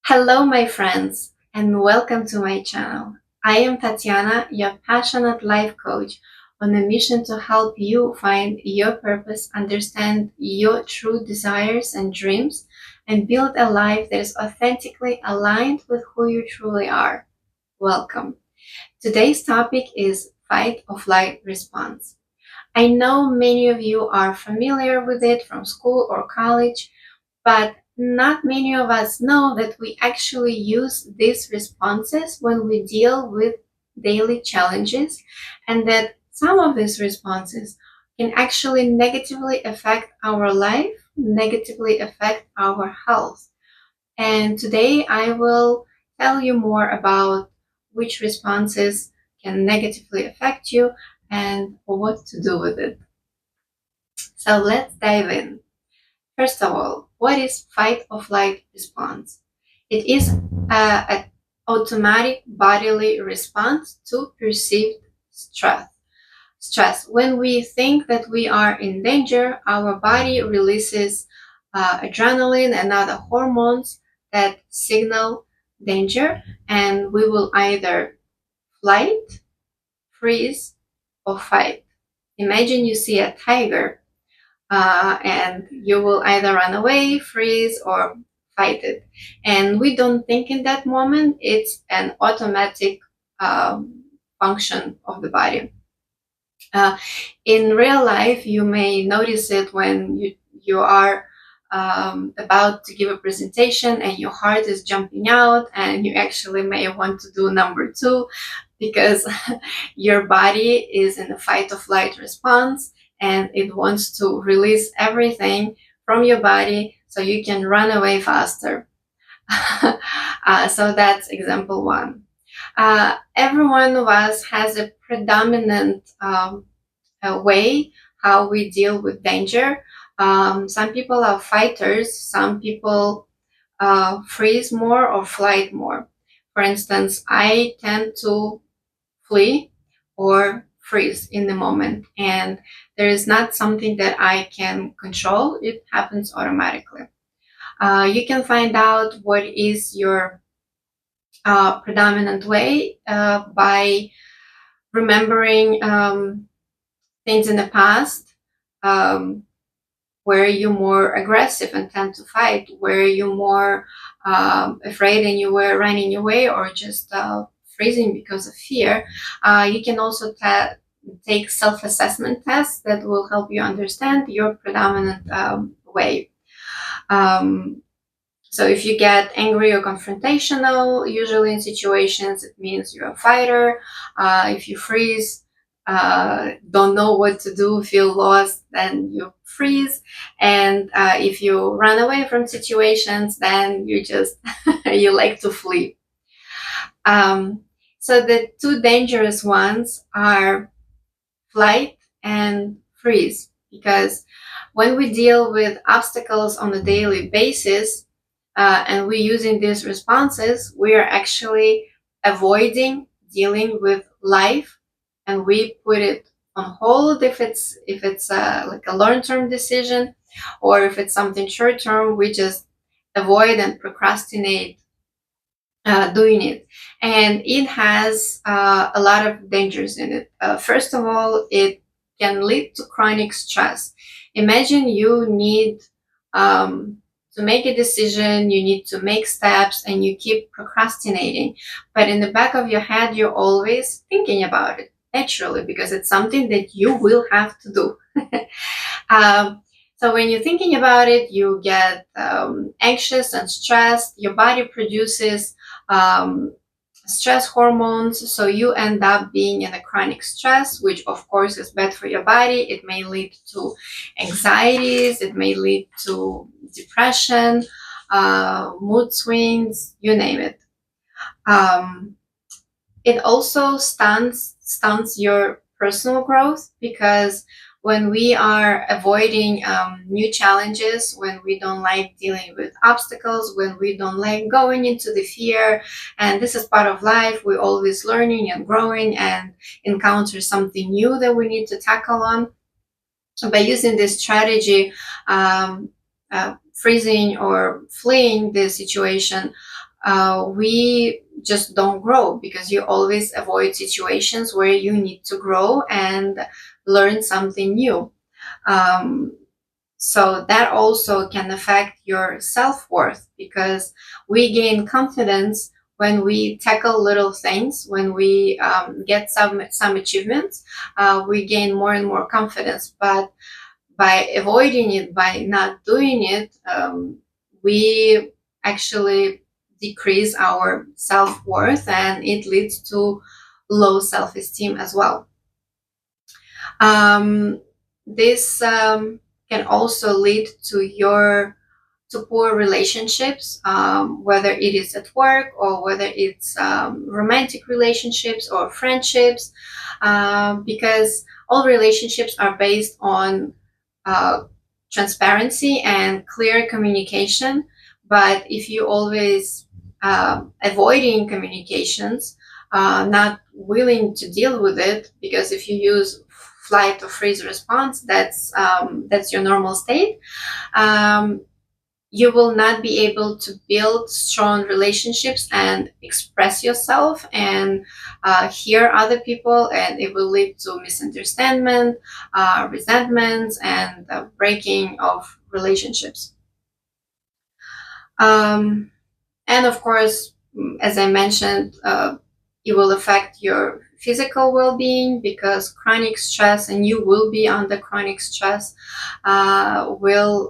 Hello, my friends, and welcome to my channel. I am Tatiana, your passionate life coach, on a mission to help you find your purpose, understand your true desires and dreams, and build a life that is authentically aligned with who you truly are. Welcome. Today's topic is fight or flight response. I know many of you are familiar with it from school or college, but not many of us know that we actually use these responses when we deal with daily challenges, and that some of these responses can actually negatively affect our life, negatively affect our health. And today I will tell you more about which responses can negatively affect you and what to do with it. So let's dive in. First of all, what is fight or flight response? It is an automatic bodily response to perceived stress. When we think that we are in danger, our body releases adrenaline and other hormones that signal danger, and we will either flight, freeze, or fight. Imagine you see a tiger and you will either run away, freeze, or fight it. And we don't think in that moment, it's an automatic function of the body. Uh, in real life, you may notice it when you are about to give a presentation and your heart is jumping out, and you actually may want to do number two because your body is in a fight or flight response and it wants to release everything from your body so you can run away faster. So that's example one. Every one of us has a predominant way how we deal with danger. Some people are fighters, some people freeze more or flight more. For instance, I tend to flee or freeze in the moment, and there is not something that I can control. It happens automatically. You can find out what is your predominant way by remembering things in the past. Where you're more aggressive and tend to fight, where you're more afraid and you were running away or just freezing because of fear. You can also take self-assessment tests that will help you understand your predominant way. So if you get angry or confrontational, usually in situations, it means you're a fighter. If you freeze, don't know what to do, feel lost, then you freeze. And if you run away from situations, then you just, you like to flee. So the two dangerous ones are flight and freeze, because when we deal with obstacles on a daily basis, and we're using these responses, we are actually avoiding dealing with life, and we put it on hold if it's like a long-term decision, or if it's something short-term, we just avoid and procrastinate doing it. And it has a lot of dangers in it. First of all, it can lead to chronic stress. Imagine you need to make a decision, you need to make steps, and you keep procrastinating. But in the back of your head, you're always thinking about it naturally because it's something that you will have to do. So when you're thinking about it, you get anxious and stressed. Your body produces stress hormones, so you end up being in a chronic stress, which of course is bad for your body. It may lead to anxieties, it may lead to depression, mood swings, you name it. It also stunts your personal growth, because when we are avoiding new challenges, when we don't like dealing with obstacles, when we don't like going into the fear, and this is part of life, we're always learning and growing and encounter something new that we need to tackle on. By using this strategy, freezing or fleeing the situation, we just don't grow, because you always avoid situations where you need to grow and learn something new. Um, so that also can affect your self-worth, because we gain confidence when we tackle little things, when we get some achievements. We gain more and more confidence. But by avoiding it, by not doing it, we actually decrease our self-worth, and it leads to low self-esteem as well. Um, this can also lead to poor relationships, whether it is at work, or whether it's romantic relationships or friendships, because all relationships are based on uh, transparency and clear communication. But if you always avoiding communications, not willing to deal with it, because if you use flight or freeze response, that's your normal state. Um, you will not be able to build strong relationships and express yourself and hear other people, and it will lead to misunderstanding, resentments, and breaking of relationships. Um, and of course, as I mentioned, it will affect your physical well-being, because chronic stress, and you will be under chronic stress, will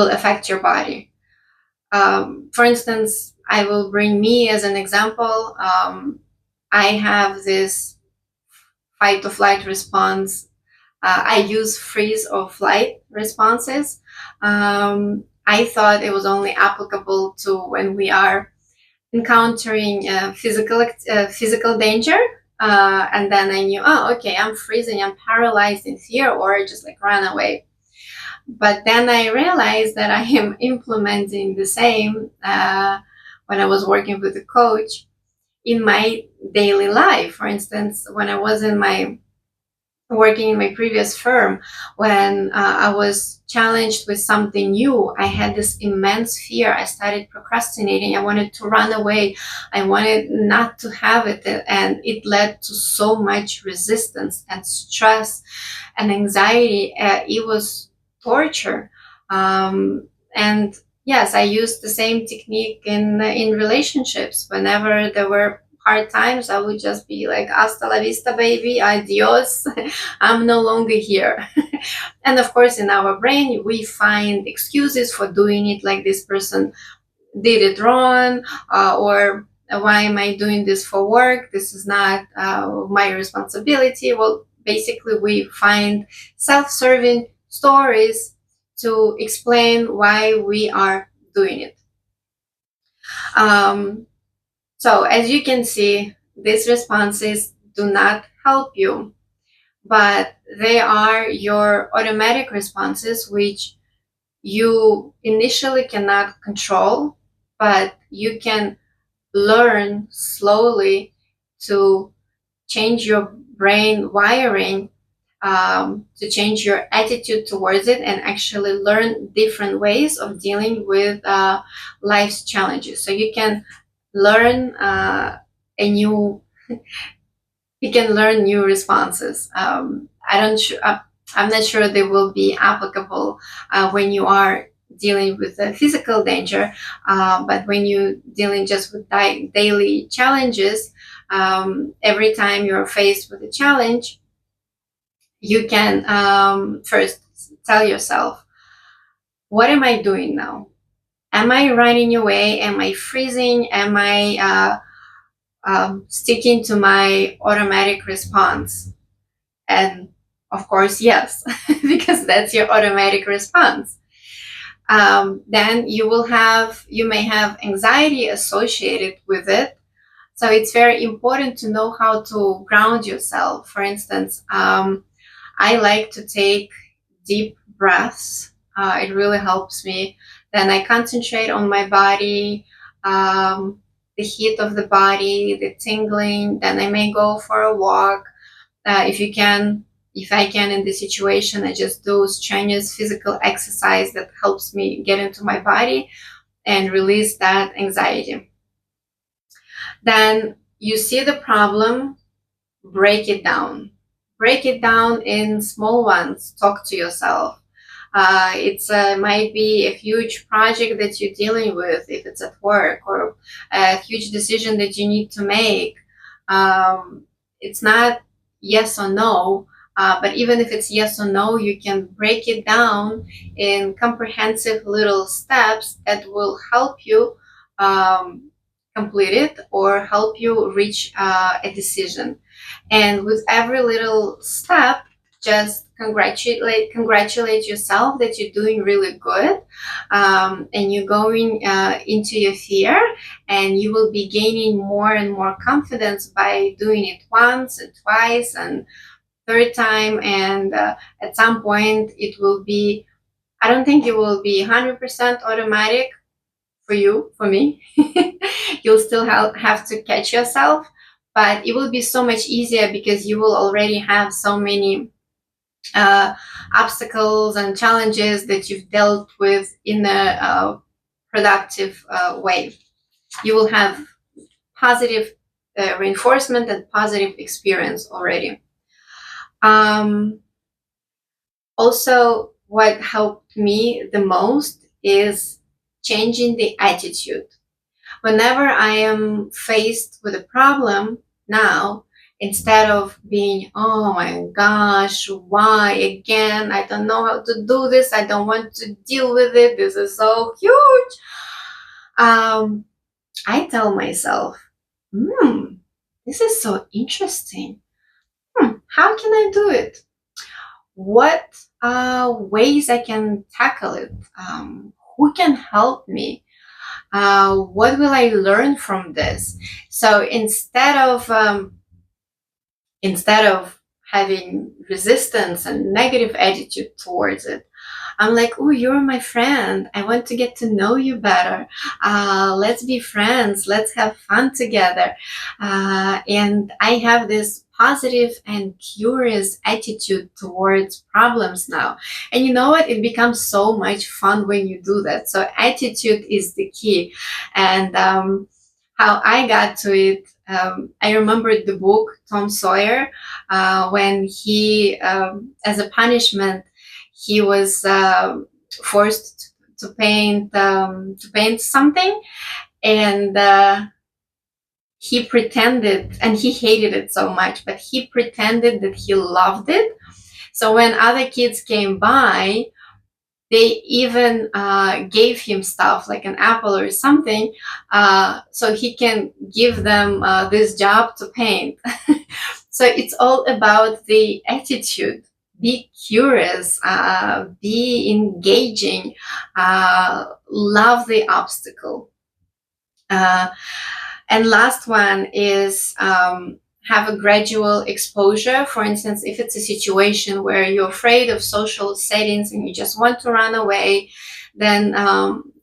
affect your body. For instance, I will bring me as an example. I have this fight or flight response. I use freeze or flight responses. I thought it was only applicable to when we are encountering physical danger. And then I knew, oh, okay, I'm freezing, I'm paralyzed in fear, or just like run away. But then I realized that I am implementing the same when I was working with a coach in my daily life. For instance, when I was in my working in my previous firm, when I was challenged with something new, I had this immense fear. I started procrastinating. I wanted to run away. I wanted not to have it. And it led to so much resistance and stress and anxiety. It was torture. And yes, I used the same technique in relationships. Whenever there were hard times, I would just be like, hasta la vista, baby, adios. I'm no longer here. And of course, in our brain, we find excuses for doing it, like this person did it wrong, or why am I doing this for work? This is not my responsibility. Well, basically, we find self-serving stories to explain why we are doing it. Um, so as you can see, these responses do not help you, but they are your automatic responses, which you initially cannot control, but you can learn slowly to change your brain wiring, to change your attitude towards it, and actually learn different ways of dealing with life's challenges. So you can learn a new you can learn new responses. I'm not sure they will be applicable when you are dealing with the physical danger, but when you're dealing just with daily challenges, every time you're faced with a challenge, you can first tell yourself, what am I doing now? Am I running away? Am I freezing? Am I sticking to my automatic response? And of course, yes, because that's your automatic response. Then you may have anxiety associated with it. So it's very important to know how to ground yourself. For instance, I like to take deep breaths. It really helps me. Then I concentrate on my body, the heat of the body, the tingling. Then I may go for a walk. If I can in this situation, I just do strenuous physical exercise that helps me get into my body. and release that anxiety. Then you see the problem, break it down. Break it down in small ones. Talk to yourself. It's might be a huge project that you're dealing with if it's at work, or a huge decision that you need to make. It's not yes or no, but even if it's yes or no, you can break it down in comprehensive little steps that will help you complete it or help you reach a decision. And with every little step, just congratulate yourself that you're doing really good, and you're going into your fear, and you will be gaining more and more confidence by doing it once and twice and third time. And at some point it will be, I don't think it will be 100% automatic for you, for me. You'll still have to catch yourself, but it will be so much easier because you will already have so many obstacles and challenges that you've dealt with in a productive way. You will have positive reinforcement and positive experience already. Also, what helped me the most is changing the attitude. Whenever I am faced with a problem now, instead of being, oh my gosh, why again? I don't know how to do this. I don't want to deal with it. This is so huge. I tell myself, this is so interesting. How can I do it? What ways I can tackle it? Who can help me? What will I learn from this? So instead of having resistance and negative attitude towards it, I'm like, oh, you're my friend. I want to get to know you better. Let's be friends. Let's have fun together. And I have this positive and curious attitude towards problems now. And you know what? It becomes so much fun when you do that. So attitude is the key. And how I got to it, I remembered the book Tom Sawyer, when he, as a punishment, he was forced to paint something, and he pretended, and he hated it so much, but he pretended that he loved it. So when other kids came by, they even gave him stuff like an apple or something, so he can give them this job to paint. So it's all about the attitude. Be curious, be engaging, love the obstacle. And last one is have a gradual exposure. For instance, if it's a situation where you're afraid of social settings and you just want to run away, then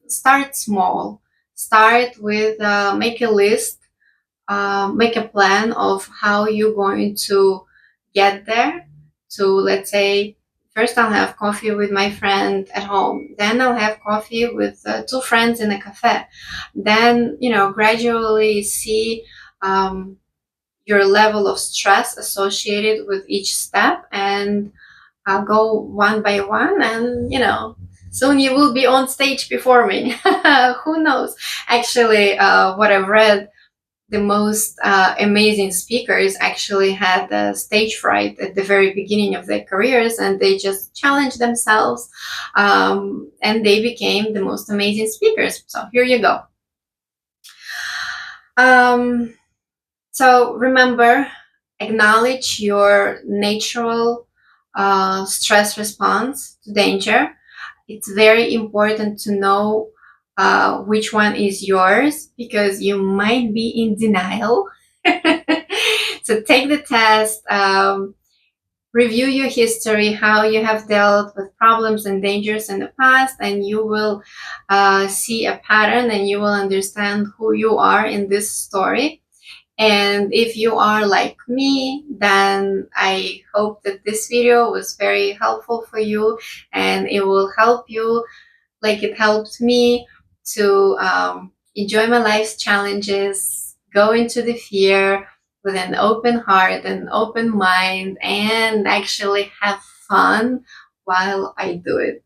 start small. Start with make a list, make a plan of how you're going to get there. To, let's say, first I'll have coffee with my friend at home, then I'll have coffee with two friends in a cafe, then gradually see your level of stress associated with each step, and I'll go one by one, and soon you will be on stage performing. Who knows? Actually, what I've read, the most amazing speakers actually had stage fright at the very beginning of their careers, and they just challenged themselves, and they became the most amazing speakers. So here you go. So remember, acknowledge your natural stress response to danger. It's very important to know which one is yours, because you might be in denial. So take the test, review your history, how you have dealt with problems and dangers in the past, and you will see a pattern, and you will understand who you are in this story. And if you are like me, then I hope that this video was very helpful for you, and it will help you like it helped me to enjoy my life's challenges, go into the fear with an open heart and open mind, and actually have fun while I do it.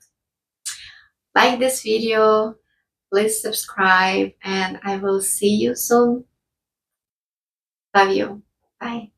Like this video, please subscribe, and I will see you soon. Love you. Bye.